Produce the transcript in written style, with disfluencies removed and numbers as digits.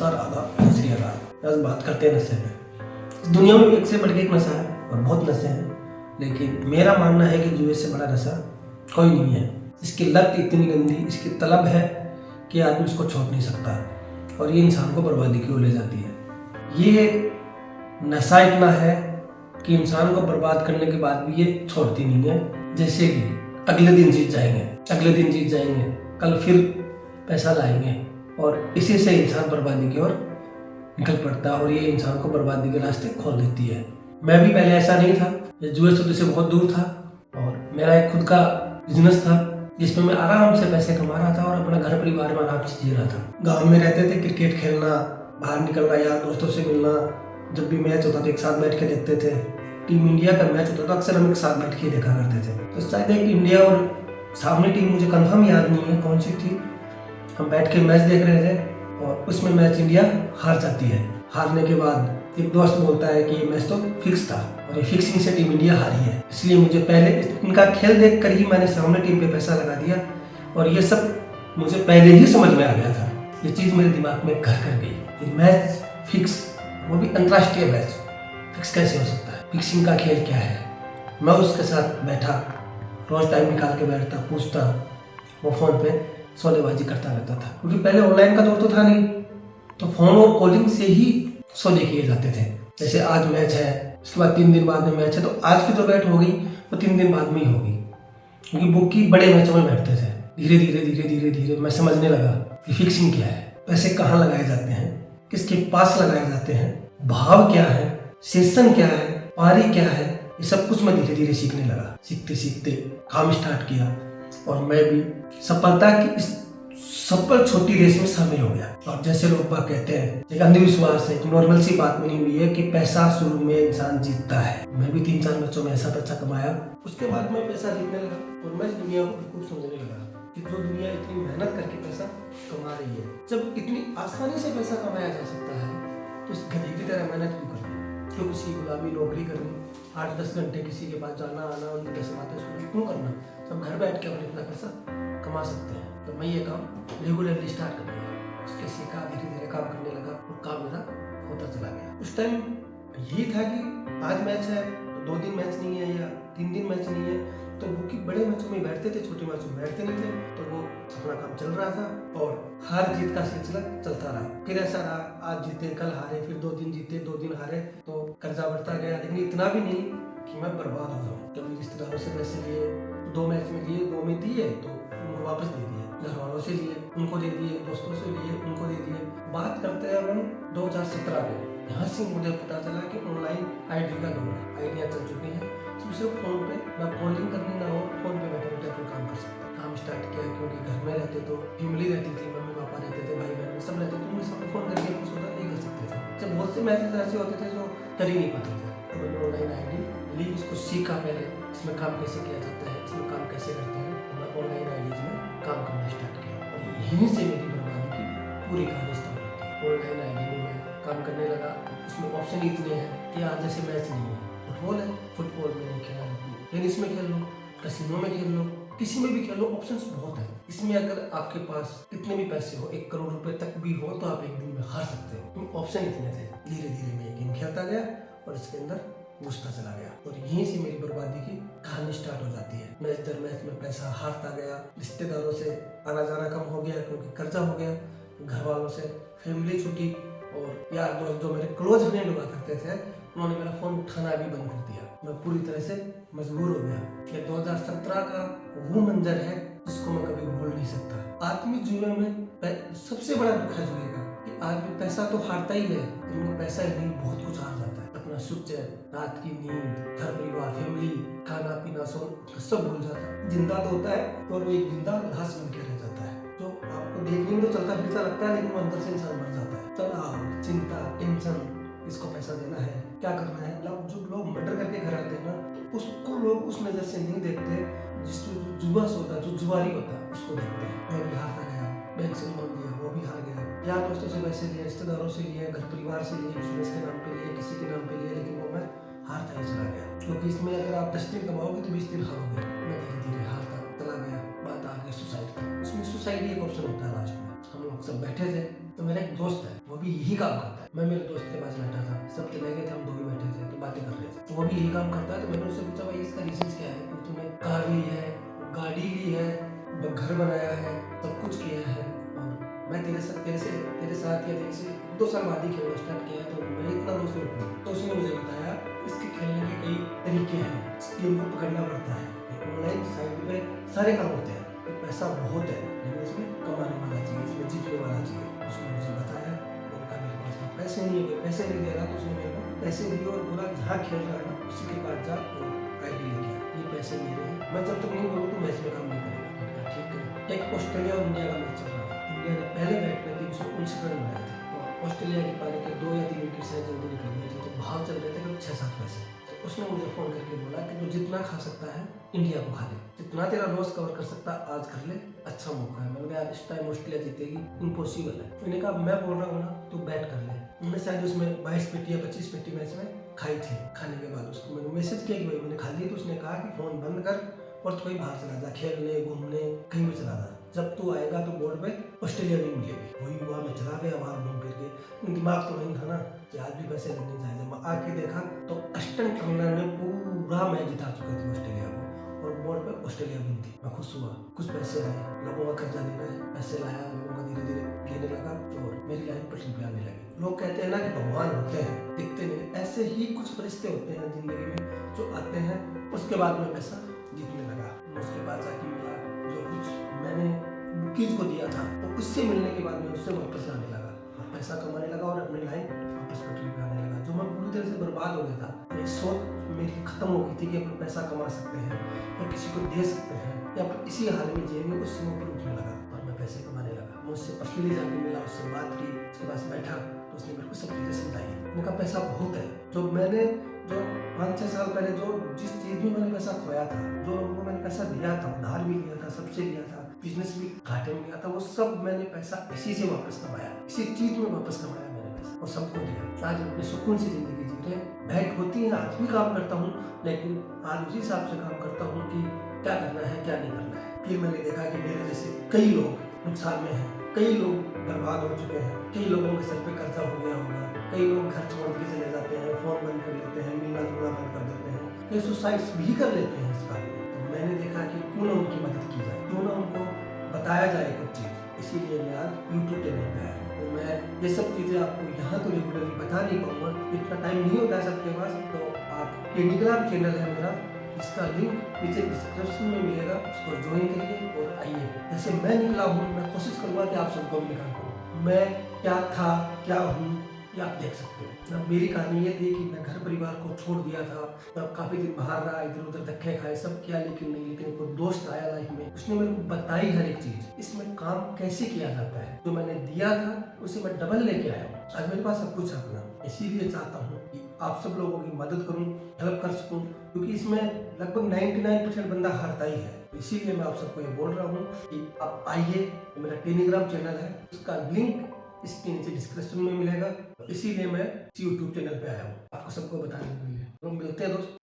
नमस्कार, आदाब, सत श्री अकाल। आज बात करते हैं नशे पे। इस दुनिया में एक से बढ़ के एक नशा है और बहुत नशे हैं, लेकिन मेरा मानना है कि जुए से बड़ा नशा कोई नहीं है। इसकी लत इतनी गंदी, इसकी तलब है कि आदमी इसको छोड़ नहीं सकता और ये इंसान को बर्बादी की ओर ले जाती है। ये नशा इतना है कि इंसान को बर्बाद करने के बाद भी ये छोड़ती नहीं है। जैसे कि अगले दिन जीत जाएंगे, कल फिर पैसा लाएंगे और इसी से इंसान बर्बादी की ओर निकल पड़ता है और ये इंसान को बर्बादी के रास्ते खोल देती है। मैं भी पहले ऐसा नहीं था, ये जुए सौदे से बहुत दूर था और मेरा एक खुद का बिजनेस था जिसमें मैं आराम से पैसे कमा रहा था और अपना घर परिवार में आराम से जी रहा था। गाँव में रहते थे, क्रिकेट खेलना, बाहर निकलना, यार दोस्तों से मिलना, जब भी मैच होता था एक साथ बैठ के देखते थे। टीम इंडिया का मैच होता था, अक्सर हम एक साथ बैठ के देखा करते थे। तो शायद एक इंडिया और सामने टीम, मुझे कंफर्म याद नहीं है कौन सी थी, हम बैठ के मैच देख रहे थे और उसमें मैच इंडिया हार जाती है। हारने के बाद एक दोस्त बोलता है कि ये मैच तो फिक्स था और ये फिक्सिंग से टीम इंडिया हारी है, इसलिए मुझे पहले इनका खेल देख कर ही मैंने सामने टीम पे पैसा लगा दिया और ये सब मुझे पहले ही समझ में आ गया था। ये चीज़ मेरे दिमाग में घर कर गई। ये मैच फिक्स, वो भी अंतर्राष्ट्रीय मैच, फिक्स कैसे हो सकता है? फिक्सिंग का खेल क्या है? मैं उसके साथ बैठा, रोज टाइम निकाल के बैठता, पूछता, वो फ़ोन पे सौदेबाजी करता रहता था क्योंकि पहले ऑनलाइन का दौर तो था नहीं, तो फ़ोन और कॉलिंग से ही सौदे किए जाते थे। जैसे आज मैच है, उसके बाद 3 दिन बाद में मैच है, तो आज की जो बैट होगी वो 3 दिन बाद में ही होगी क्योंकि बुक की बड़े मैचों में बैठते थे। धीरे धीरे मैं समझने लगा कि फिक्सिंग क्या है, पैसे कहाँ लगाए जाते हैं, किसके पास लगाए जाते हैं, भाव क्या है, सेशन क्या है, पारी क्या है, ये सब कुछ मैं धीरे धीरे सीखने लगा। सीखते सीखते काम स्टार्ट किया और मैं भी सफलता की इस सफल छोटी रेस में शामिल हो गया। और जैसे लोग बात कहते हैं, एक अंधविश्वास है, एक नॉर्मल सी बात बनी हुई है कि पैसा शुरू में इंसान जीतता है। मैं भी 3-4 मैचों में ऐसा पैसा कमाया, उसके बाद मैं पैसा जीतने लगा और मैं इस दुनिया को बिल्कुल समझने लगा कि जो दुनिया इतनी मेहनत करके पैसा कमा रही है, जब इतनी आसानी से पैसा कमाया जा सकता है तो इस गधे की तरह मेहनत क्यों करनी, क्यों किसी गुलामी नौकरी करनी, 8-10 घंटे किसी के पास जाना आना, उनकी 10 बातें सुननी क्यों करना, सब घर बैठ के अपने इतना पैसा कमा सकते हैं। तो मैं ये काम रेगुलरली स्टार्ट कर दिया, उसके सीखा, धीरे धीरे काम करने लगा और काम मेरा होता चला गया। उस टाइम यही था कि आज मैच है तो 2 दिन मैच नहीं है या 3 दिन मैच नहीं है, तो वो कि बड़े मैचों में बैठते थे, छोटे मैचों में बैठते नहीं थे, तो वो अपना काम चल रहा था और हार जीत का सिलसिला चलता रहा। फिर ऐसा रहा, आज जीते कल हारे, फिर 2 दिन जीते 2 दिन हारे, तो कर्जा बढ़ता गया, लेकिन इतना भी नहीं कि मैं बर्बाद हो जाऊँ। कभी रिश्तेदारों से पैसे लिए, 2 मैच में लिए, 2 में दिए तो उनको वापस दे दिए, घर वालों से लिए उनको दे दिए, दोस्तों से लिए उनको दे दिए। बात करते हैं हम 2017 में, यहाँ से मुझे पता चला कि ऑनलाइन आईडी का दौर है, आईडियाँ चल चुकी हैं, सिर्फ फोन पे ना कॉलिंग करनी ना हो, फोन पे बैठे बैठे अपना काम कर सकते हैं। काम स्टार्ट किया क्योंकि घर में रहते तो फैमिली रहती थी, मम्मी पापा रहते थे, भाई बहन सब रहते थे, उनके सामने फोन करके कुछ होता नहीं कर सकते थे। जब बहुत से मैसेज ऐसे होते थे जो कर ही नहीं पाते थे, तो मैंने ऑनलाइन आईडी ली, इसको सीखा पहले, इसमें काम कैसे किया जाता है, इसमें काम कैसे करते हैं, तो मैं ऑनलाइन आईडीज में काम करना स्टार्ट किया और यहीं से मेरी बर्बादी की पूरी कहानी स्टार्ट होती है। ऑनलाइन आईडी में मैं काम करने लगा, उसमें ऑप्शन इतने हैं कि आज जैसे मैच नहीं है, फुटबॉल है, फुटबॉल में नहीं खेला, टेनिस में खेल लो, कैसीनो में खेल लो, किसी में भी खेल लो, ऑप्शंस बहुत है। इसमें अगर आपके पास कितने भी पैसे हो, 1 करोड़ रुपए तक भी हो, तो आप एक दिन में हार सकते हो, क्योंकि ऑप्शन इतने थे। धीरे धीरे मैं ये गेम खेलता गया और इसके अंदर घुसता चला गया और यहीं से मेरी बर्बादी की कहानी स्टार्ट हो जाती है। मैच दर मैच में पैसा हारता गया, रिश्तेदारों से आना जाना कम हो गया क्योंकि कर्जा हो गया, घर वालों से फैमिली छुट्टी और यार दोस्त जो मेरे क्लोज फ्रेंड हुआ करते थे, उन्होंने मेरा फोन उठाना भी बंद कर दिया। मैं पूरी तरह से मजबूर हो गया। ये 2017 का वो मंजर है जिसको मैं कभी भूल नहीं सकता। आदमी जुए में सबसे बड़ा दुख है जुए का कि आदमी पैसा तो हारता ही है, लेकिन पैसा ही नहीं बहुत कुछ हार जाता है। अपना सुख चैन, रात की नींद, घर परिवार, फैमिली, खाना पीना, सोना सब भूल जाता है। जिंदा तो होता है और वो एक जिंदा लाश बन के रह जाता है, जो आपको देखने में तो चलता फिरता लगता है, लेकिन वो अंदर से इंसान मर जाता है। तनाव, चिंता, टेंशन, इसको पैसा देना है, क्या करना है। जो लोग मर्डर करके घर आते हैं ना, तो उसको लोग उस नजर से नहीं देखते, जिसमें जो जुआ होता है, जो जुआरी होता है, उसको देखते हैं। मैं भी हारता गया, बैंक से लोन लिया, वो भी हार गया, यार दोस्तों से पैसे लिए, रिश्तेदारों से लिए, घर परिवार से लिए, बिजनेस के नाम पे लिए, किसी के नाम पे लिए, लेकिन वो मैं हारता ही चला गया। क्योंकि इसमें अगर आप 10 दिन कमाओगे तो 20 दिन हारोगे। मैं धीरे धीरे हारता चला गया। बात आ गई सुसाइड की। उसमें सुसाइड ही एक ऑप्शन होता है लास्ट में। हम लोग सब बैठे थे, तो मेरा एक दोस्त है, वो भी यही काम करता है। मैं मेरे दोस्त के पास बैठा था, सब चले गए थे, हम दो ही बैठे थे तो बातें कर रहे थे। तो वो भी यही काम करता है। तो मैंने उससे पूछा भाई इसका रीजन क्या है कि तूने कार ली है, गाड़ी ली है, घर बनाया है, सब कुछ किया है, और मैं तेरे साथ या तेरे से 2 साल बाद ही खेलना स्टार्ट किया है, तो मैं इतना दोस्त नहीं हूँ। तो उसने मुझे बताया इसके खेलने के कई तरीके हैं, इस गेम को पकड़ना पड़ता है, ऑनलाइन साइड पे सारे काम होते हैं, तो पैसा बहुत है, लेकिन इसमें कमाने वाला चाहिए, इसमें जीतने वाला चाहिए। उसने मुझे बताया, मैंने कहा मेरे पास तो पैसे नहीं है, पैसे नहीं दे रहा। तो उसने मेरे को पैसे दिए और बोला जहाँ खेल रहा है ना उसी के पास जा और आईडी लेके आ, ये पैसे मेरे हैं, मैं जब तक नहीं बोलूँ तो मैच में काम नहीं करेगा। मैंने कहा ठीक है। एक ऑस्ट्रेलिया और इंडिया का मैच चल रहा था, इंडिया ने पहले बैट में 359 रन बनाए थे, तो ऑस्ट्रेलिया की पारी के 2 या 3 विकेट से जल्दी निकल गए थे, तो भाव चल रहे थे करीब 6-7 पैसे। तो उसने मुझे फ़ोन करके बोला कि तू जितना खा सकता है इंडिया को खा ले, जितना तेरा लॉस कवर कर सकता आज कर ले, अच्छा मौका है। मैंने कहा यार इस टाइम ऑस्ट्रेलिया जीतेगी, इम्पॉसिबल है। मैंने कहा मैं बोल रहा हूँ ना तू बैट कर ले। उन्होंने शायद उसमें 22 पेटी या 25 पेटी मैच में खाई थी। खाने के बाद उसको मैंने मैसेज किया कि भाई मैंने खा ली, तो उसने कहा कि फ़ोन बंद कर और कोई बाहर चला जा, खेलने घूमने कहीं भी चला जा, जब तू आएगा तो बोर्ड पे ऑस्ट्रेलिया नहीं मिलेगी। वही हुआ, मैं चला गया बाहर घूम फिर के, दिमाग तो नहीं था ना कि आज भी पैसे लगने चाहिए। जब मैं आके देखा तो अस्टन टर्नर ने पूरा मैच जिता चुके थे ऑस्ट्रेलिया को, और बोर्ड पे ऑस्ट्रेलिया विन थी। मैं खुश हुआ, कुछ पैसे आए, लोगों का खर्चा देना है, पैसे लाया, लोगों का धीरे धीरे लेने लगा और मेरी लाइन पटरी पे आने लगी। लोग कहते हैं ना कि भगवान होते हैं, दिखते नहीं, ऐसे ही कुछ फरिश्ते होते हैं जिंदगी में जो आते हैं। उसके बाद में पैसा जीतने लगा, उसके बाद जाके मिला जो कुछ मैंने बुकीज को दिया था, तो उससे मिलने के बाद में उससे वापस लाने लगा और पैसा कमाने लगा और अपनी लाइन वापस पटरी पे आने लगा। जो मैं पूरी तरह से बर्बाद हो गया था, मेरी सोच मेरी खत्म हो गई थी कि अपन पैसा कमा सकते हैं या किसी को दे सकते हैं या अपन इसी हाल में जिएंगे, उससे मैं ऊपर उठने लगा और मैं पैसे कमाने लगा। मैं उससे पर्सनली जाके मिला, उससे बात की, उसके पास बैठा तो उसने मेरे को सब चीज़ें समझाई। मैंने कहा पैसा बहुत है, जो मैंने जो 5-6 साल पहले जो जिस चीज़ में मैंने पैसा खोया था, जो लोगों को मैंने पैसा दिया था, उधार भी लिया था, सबसे लिया था, बिजनेस भी घाटे में लिया था, वो सब मैंने पैसा इसी से वापस कमाया, इसी चीज़ में वापस कमाया मैंने पैसा और सबको दिया। आज अपने सुकून से जिंदगी जी रहे हैं। बैठ होती है, आज भी काम करता हूँ, लेकिन आज उसी हिसाब से काम करता हूँ कि क्या करना है क्या नहीं करना है। फिर मैंने देखा कि मेरे जैसे कई लोग नुकसान में हैं, कई लोग बर्बाद हो चुके हैं, कई लोगों के सर पे कर्जा हो गया होगा, कई लोग घर छोड़ के चले जाते हैं, फोन बंद कर लेते हैं, मिलना जुलना बंद कर देते हैं, कई सुसाइड भी कर लेते हैं इस बात में। तो मैंने देखा कि क्यों ना उनकी मदद की जाए, क्यों ना उनको बताया जाए कुछ चीज़, इसीलिए मैं आज यूट्यूब चैनल पे आया। तो मैं ये सब चीज़ें आपको यहाँ तो रेगुलरली बता नहीं पाऊंगा, इतना टाइम नहीं होता है सबके पास। तो आप टेलीग्राम चैनल है मेरा, इसका लिंक नीचे डिस्क्रिप्शन में मिलेगा, उसको ज्वाइन करिए और आइए। जैसे मैं निकला हूँ, मैं कोशिश करूँगा कि आप सबको भी निकाल पाऊँ। मैं क्या था क्या हूँ ये आप देख सकते हो। अब मेरी कहानी ये थी कि मैं घर परिवार को छोड़ दिया था, मैं काफ़ी दिन बाहर रहा, इधर उधर धक्के खाए, सब किया, लेकिन कोई दोस्त आया लाइफ में, उसने मेरे को बताई हर एक चीज़, इसमें काम कैसे किया जाता है। जो मैंने दिया था उसे मैं डबल लेके आया हूँ, आज मेरे पास सब कुछ है अपना। इसीलिए चाहता हूँ कि आप सब लोगों की मदद करूँ, हेल्प कर सकूँ, क्योंकि इसमें लगभग 99% बंदा हारता ही है। इसीलिए मैं आप सबको ये बोल रहा हूँ कि आप आइए, मेरा टेलीग्राम चैनल है, उसका लिंक इसके नीचे डिस्क्रिप्शन में मिलेगा। इसीलिए मैं यूट्यूब चैनल पे आया हूँ आपको सबको बताने के लिए। तो मिलते हैं दोस्त।